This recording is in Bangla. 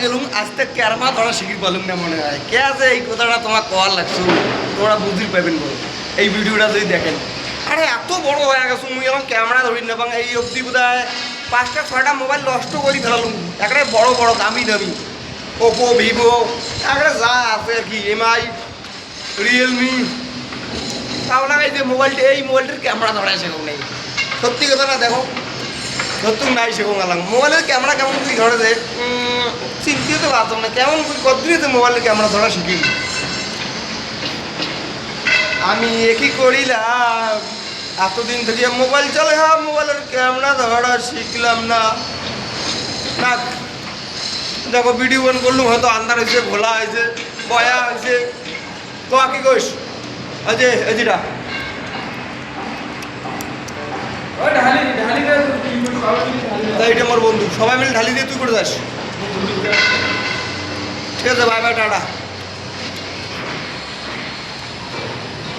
গেলুম আজকে ক্যারমা ধরা শিখি পালুম না মনে হয় কে আছে এই কথাটা তোমার কওয়ার লাগছো তোমরা বুঝতে পাবেন বলো এই ভিডিওটা যদি দেখেন আরে এত বড় হয়ে গেছো মুই এখন ক্যামেরা ধরি না বাং এই অবধি বোধহয় 5টা 6টা মোবাইল নষ্ট করে ফেলালুম একটা বড় বড় দামি দামি ওপো ভিভো একটা যা আছে আর কি এমআই রিয়েলমি তাও না এই যে মোবাইলটা এই মোবাইলটার ক্যামেরা ধরা সেরকম নেই সত্যি কথা না দেখো সত্যি নাই সেরকম গেলাম মোবাইলের ক্যামেরা কেমন করে ধরে দেয় চিন্তিত পারতাম না কেমন কতদিন মোবাইলের ক্যামেরা ধরা শিখি আমি একই করিলাম এতদিন থেকে মোবাইল চলে হ্যাঁ মোবাইলের ক্যামেরা ধরা শিখলাম না না দেখো ভিডিও অন করলুম হয়তো আন্ধার হয়েছে ভোলা হয়েছে বয়া হয়েছে তো কি কইস অজে অজিরা এইটা আমার বন্ধু সবাই মিলে ঢালি দিয়ে তুই করে যাস ঠিক আছে বাই বাই টাটা